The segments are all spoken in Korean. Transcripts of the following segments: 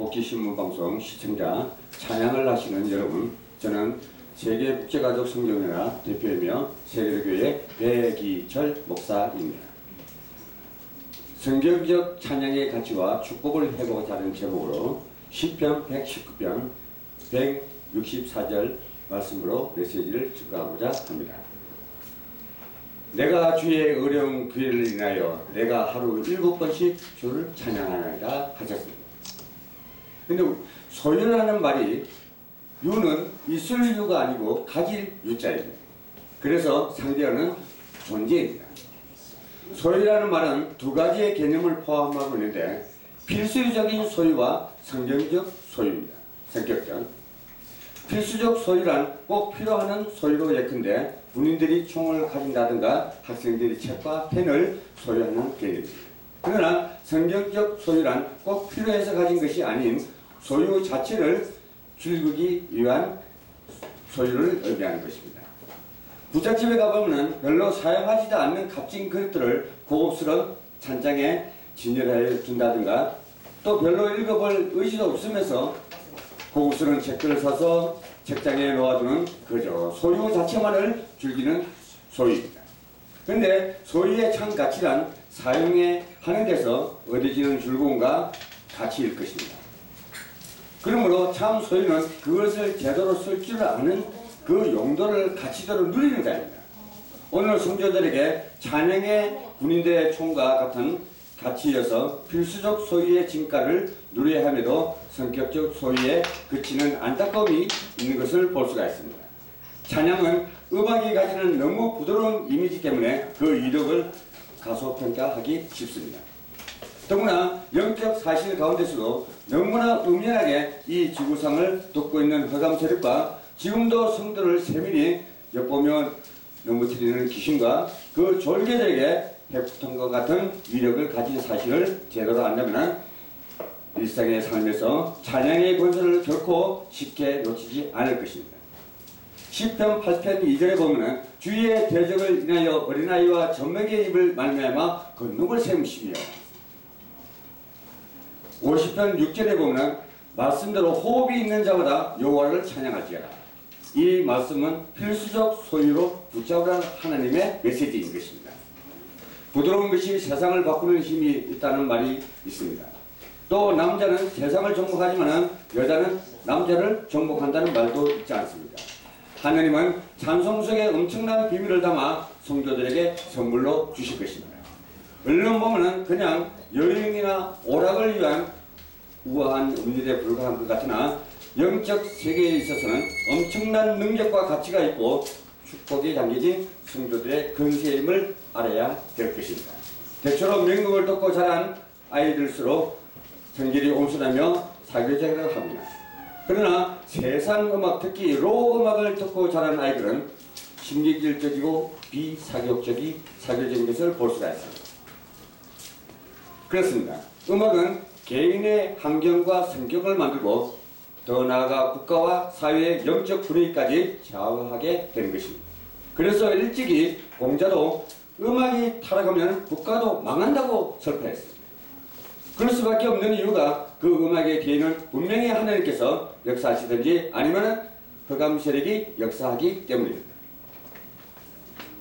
복귀신문방송 시청자, 찬양을 하시는 여러분, 저는 세계국제가족 성경연합 대표이며 세계교회 배기철 목사입니다. 성경적 찬양의 가치와 축복을 해보고자 하는 제목으로 시편 119편 164절 말씀으로 메시지를 증거하고자 합니다. 내가 주의 어려운 기회를 인하여 내가 하루 7번씩 주를 찬양하나이다 하셨습니다. 근데 소유라는 말이 유는 있을 유가 아니고 가질 유자입니다. 그래서 상대하는 존재입니다. 소유라는 말은 두 가지의 개념을 포함하고 있는데 필수적인 소유와 성경적 소유입니다. 성격적. 필수적 소유란 꼭 필요한 소유로 예컨대 군인들이 총을 가진다든가 학생들이 책과 펜을 소유하는 개념입니다. 그러나 성경적 소유란 꼭 필요해서 가진 것이 아닌 소유 자체를 즐기기 위한 소유를 의미하는 것입니다. 부잣집에 가보면 별로 사용하지도 않는 값진 그릇들을 고급스러운 찬장에 진열하여 둔다든가 또 별로 읽어볼 의지도 없으면서 고급스러운 책들을 사서 책장에 놓아두는 그저 소유 자체만을 즐기는 소유입니다. 그런데 소유의 참 가치란 사용해 하는 데서 얻어지는 즐거움과 가치일 것입니다. 그러므로 참 소유는 그것을 제대로 쓸 줄 아는 그 용도를 가치대로 누리는 자입니다. 오늘 성도들에게 찬양의 군인들의 총과 같은 가치여서 필수적 소유의 진가를 누려야 함에도 성격적 소유에 그치는 안타까움이 있는 것을 볼 수가 있습니다. 찬양은 음악이 가지는 너무 부드러운 이미지 때문에 그 위력을 가소평가하기 쉽습니다. 더구나 영적 사실 가운데서도 너무나 은밀하게 이 지구상을 돕고 있는 허감 세력과 지금도 성도를 세밀히 엿보며 넘어뜨리는 귀신과 그 졸개들에게 해프턴과 같은 위력을 가진 사실을 제대로 안다면 일상의 삶에서 찬양의 권세를 결코 쉽게 놓치지 않을 것입니다. 시편 8편 2절에 보면 주의 대적을 인하여 어린아이와 젖먹이의 입을 말미암아 건너을 세우시며 50편 6절에 보면 말씀대로 호흡이 있는 자마다 여호와를 찬양할지어다. 이 말씀은 필수적 소유로 붙잡으라는 하나님의 메시지인 것입니다. 부드러운 것이 세상을 바꾸는 힘이 있다는 말이 있습니다. 또 남자는 세상을 정복하지만 여자는 남자를 정복한다는 말도 있지 않습니다. 하나님은 찬송 속에 엄청난 비밀을 담아 성도들에게 선물로 주실 것입니다. 얼른 보면 그냥 여행이나 오락을 위한 우아한 음일에 불과한 것 같으나 영적 세계에 있어서는 엄청난 능력과 가치가 있고 축복이 담겨진 성도들의 근세임을 알아야 될 것입니다. 대체로 명곡을 듣고 자란 아이들수록 성질이 온순하며 사교적이라고 합니다. 그러나 세상 음악, 특히 록 음악을 듣고 자란 아이들은 심리질적이고 사교적인 것을 볼 수가 있습니다. 그렇습니다. 음악은 개인의 환경과 성격을 만들고 더 나아가 국가와 사회의 영적 분위기까지 좌우하게 되는 것입니다. 그래서 일찍이 공자도 음악이 타락하면 국가도 망한다고 설파했습니다. 그럴 수밖에 없는 이유가 그 음악의 뒤에는 분명히 하나님께서 역사하시든지 아니면 흑암 세력이 역사하기 때문입니다.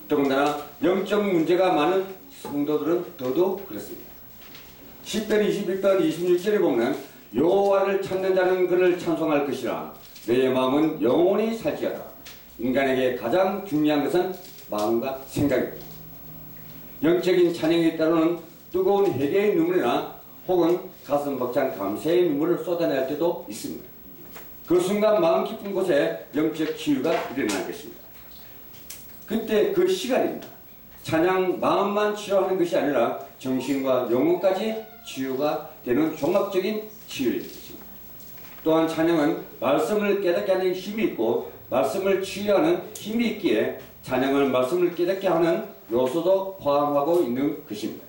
더군다나 영적 문제가 많은 성도들은 더더욱 그렇습니다. 10편 21편 26절에 보면 여호와를 찾는 자는 그를 찬송할 것이라 내 마음은 영원히 살지어다. 인간에게 가장 중요한 것은 마음과 생각입니다. 영적인 찬양에 따르는 뜨거운 회개의 눈물이나 혹은 가슴 벅찬 감사의 눈물을 쏟아낼 때도 있습니다. 그 순간 마음 깊은 곳에 영적 치유가 일어날 것입니다. 그때 그 시간입니다. 찬양 마음만 치유하는 것이 아니라 정신과 영혼까지 치유가 되는 종합적인 치유일 것입니다. 또한 찬양은 말씀을 깨닫게 하는 힘이 있고 말씀을 치유하는 힘이 있기에 찬양을 말씀을 깨닫게 하는 요소도 포함하고 있는 것입니다.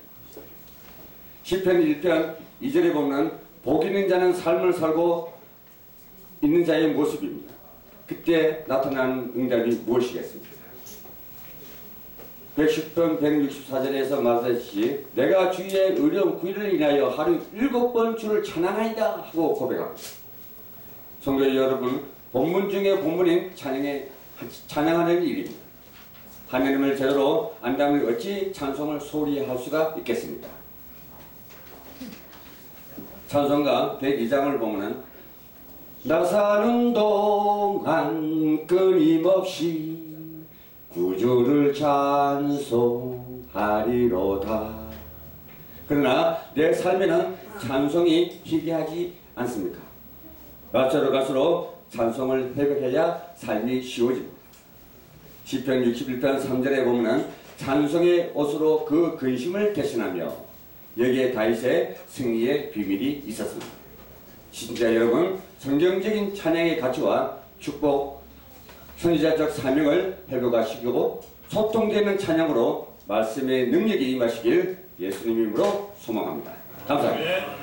시편 1편 2절에 보면 복 있는 자는 삶을 살고 있는 자의 모습입니다. 그때 나타나는 응답이 무엇이겠습니까? 110편 164절에서 말하듯이 내가 주의 의로운 구의를 인하여 하루 7번 주를 찬양하이다 하고 고백합니다. 성도 여러분, 본문 중에 본문인 찬양하는 일입니다. 하나님을 제대로 안다면 어찌 찬송을 소리 할 수가 있겠습니까? 찬송가 102장을 보면은 나 사는 동안 끊임없이 구주를 찬송하리로다. 그러나 내 삶에는 찬송이 희귀하지 않습니까? 낮으로 갈수록 찬송을 회복해야 삶이 쉬워집니다. 시편 61편 3절에 보면 찬송의 옷으로 그 근심을 대신하며 여기에 다윗의 승리의 비밀이 있었습니다. 시청자 여러분, 성경적인 찬양의 가치와 축복, 선지자적 사명을 회복하시고 소통되는 찬양으로 말씀의 능력이 임하시길 예수님 이름으로 소망합니다. 감사합니다.